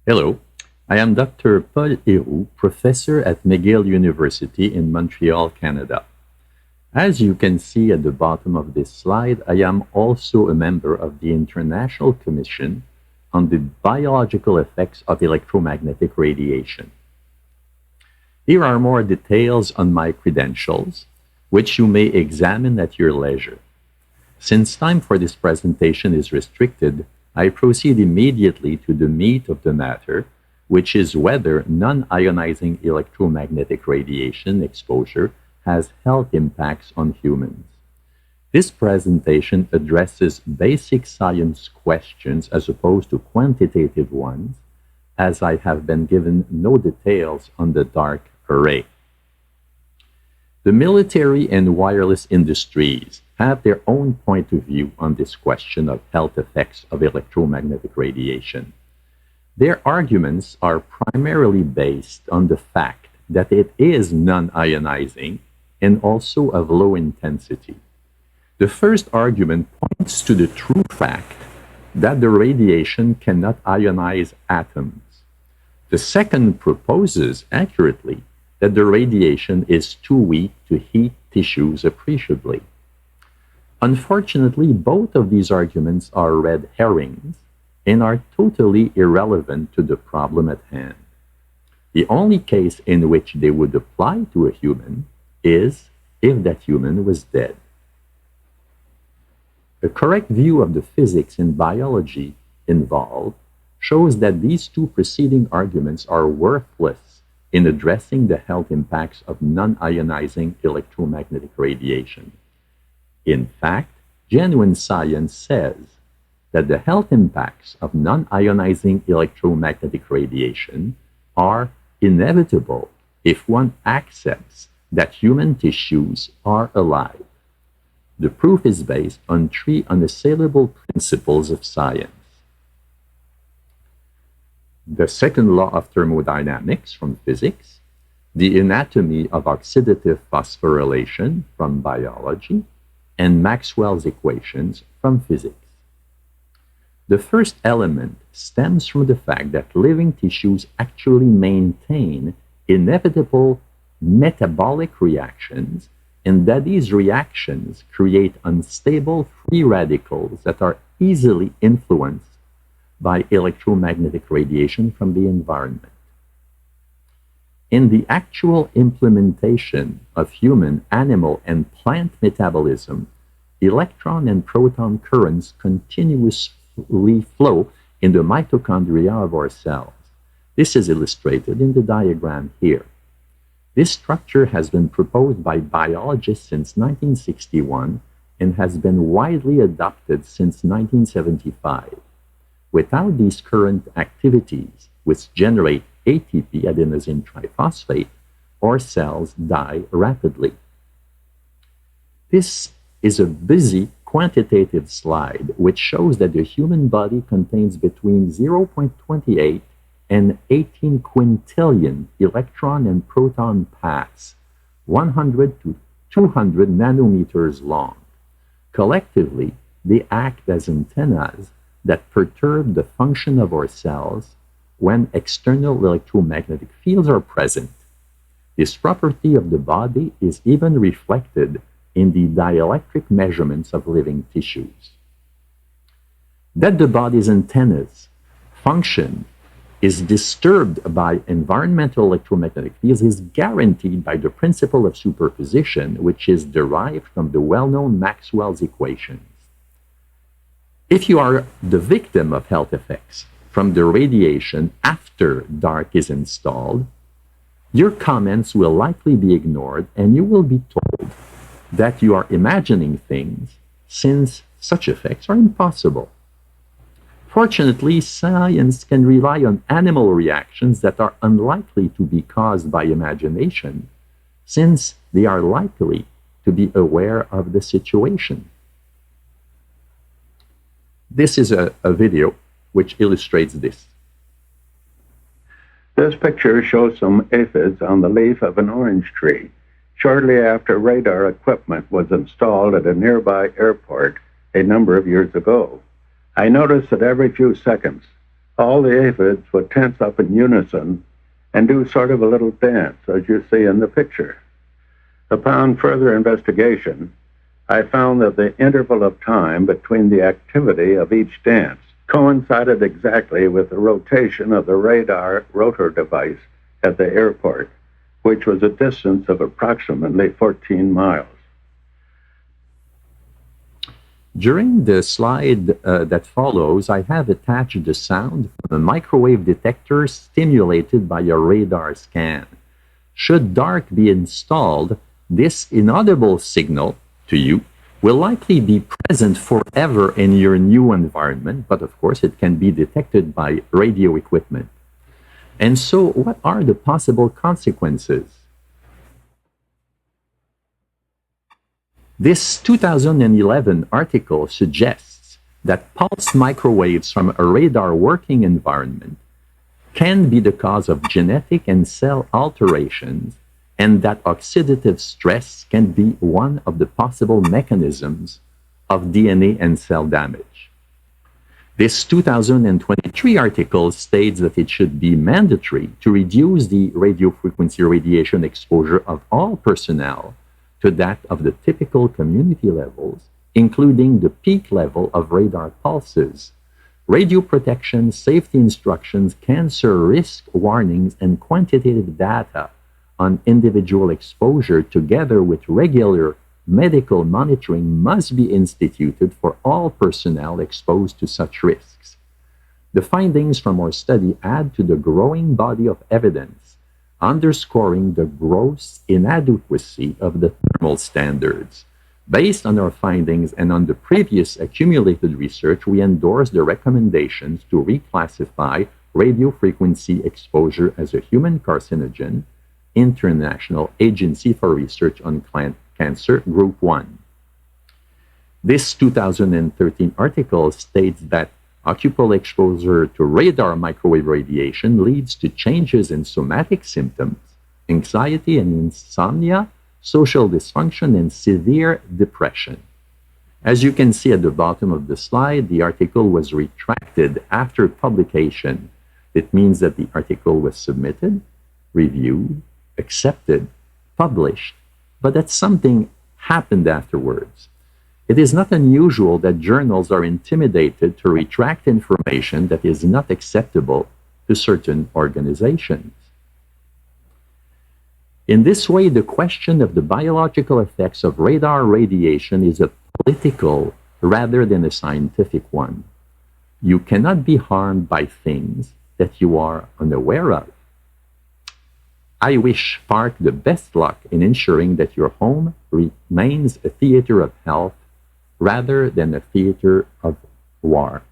Hello, I am Dr. Paul Héroux, professor at McGill University in Montreal, Canada. As you can see at the bottom of this slide, I am also a member of the International Commission on the Biological Effects of Electromagnetic Radiation. Here are more details on my credentials, which you may examine at your leisure. Since time for this presentation is restricted, I proceed immediately to the meat of the matter, which is whether non-ionizing electromagnetic radiation exposure has health impacts on humans. This presentation addresses basic science questions as opposed to quantitative ones, as I have been given no details on the DARC array. The military and wireless industries have their own point of view on this question of health effects of electromagnetic radiation. Their arguments are primarily based on the fact that it is non-ionizing and also of low intensity. The first argument points to the true fact that the radiation cannot ionize atoms. The second proposes accurately that the radiation is too weak to heat tissues appreciably. Unfortunately, both of these arguments are red herrings and are totally irrelevant to the problem at hand. The only case in which they would apply to a human is if that human was dead. A correct view of the physics and biology involved shows that these two preceding arguments are worthless in addressing the health impacts of non-ionizing electromagnetic radiation. In fact, genuine science says that the health impacts of non-ionizing electromagnetic radiation are inevitable if one accepts that human tissues are alive. The proof is based on three unassailable principles of science. The second law of thermodynamics from physics, the anatomy of oxidative phosphorylation from biology, and Maxwell's equations from physics. The first element stems from the fact that living tissues actually maintain inevitable metabolic reactions, and that these reactions create unstable free radicals that are easily influenced by electromagnetic radiation from the environment. In the actual implementation of human, animal, and plant metabolism, electron and proton currents continuously flow in the mitochondria of our cells. This is illustrated in the diagram here. This structure has been proposed by biologists since 1961 and has been widely adopted since 1975. Without these current activities, which generate ATP, adenosine triphosphate, our cells die rapidly. This is a busy quantitative slide which shows that the human body contains between 0.28 and 18 quintillion electron and proton paths, 100 to 200 nanometers long. Collectively, they act as antennas that perturb the function of our cells when external electromagnetic fields are present. This property of the body is even reflected in the dielectric measurements of living tissues. That the body's antennas function is disturbed by environmental electromagnetic fields is guaranteed by the principle of superposition, which is derived from the well-known Maxwell's equations. If you are the victim of health effects from the radiation after DARC is installed, your comments will likely be ignored and you will be told that you are imagining things since such effects are impossible. Fortunately, science can rely on animal reactions that are unlikely to be caused by imagination, since they are likely to be aware of the situation. This is a video which illustrates this. This picture shows some aphids on the leaf of an orange tree. Shortly after radar equipment was installed at a nearby airport a number of years ago, I noticed that every few seconds, All the aphids would tense up in unison and do sort of a little dance, as you see in the picture. Upon further investigation, I found that the interval of time between the activity of each dance coincided exactly with the rotation of the radar rotor device at the airport, which was a distance of approximately 14 miles. During the slide that follows, I have attached the sound from a microwave detector stimulated by a radar scan. Should DARC be installed, this inaudible signal to you will likely be present forever in your new environment, but of course it can be detected by radio equipment. And so, what are the possible consequences? This 2011 article suggests that pulsed microwaves from a radar working environment can be the cause of genetic and cell alterations, and that oxidative stress can be one of the possible mechanisms of DNA and cell damage. This 2023 article states that it should be mandatory to reduce the radiofrequency radiation exposure of all personnel to that of the typical community levels, including the peak level of radar pulses, radio protection, safety instructions, cancer risk warnings, and quantitative data on individual exposure, together with regular medical monitoring, must be instituted for all personnel exposed to such risks. The findings from our study add to the growing body of evidence, underscoring the gross inadequacy of the thermal standards. Based on our findings and on the previous accumulated research, we endorse the recommendations to reclassify radiofrequency exposure as a human carcinogen, International Agency for Research on Cancer, Group 1. This 2013 article states that occupable exposure to radar microwave radiation leads to changes in somatic symptoms, anxiety and insomnia, social dysfunction, and severe depression. As you can see at the bottom of the slide, the article was retracted after publication. It means that the article was submitted, reviewed, accepted, published, but that something happened afterwards. It is not unusual that journals are intimidated to retract information that is not acceptable to certain organizations. In this way, the question of the biological effects of radar radiation is a political rather than a scientific one. You cannot be harmed by things that you are unaware of. I wish PARC the best luck in ensuring that your home remains a theater of health rather than a theater of war.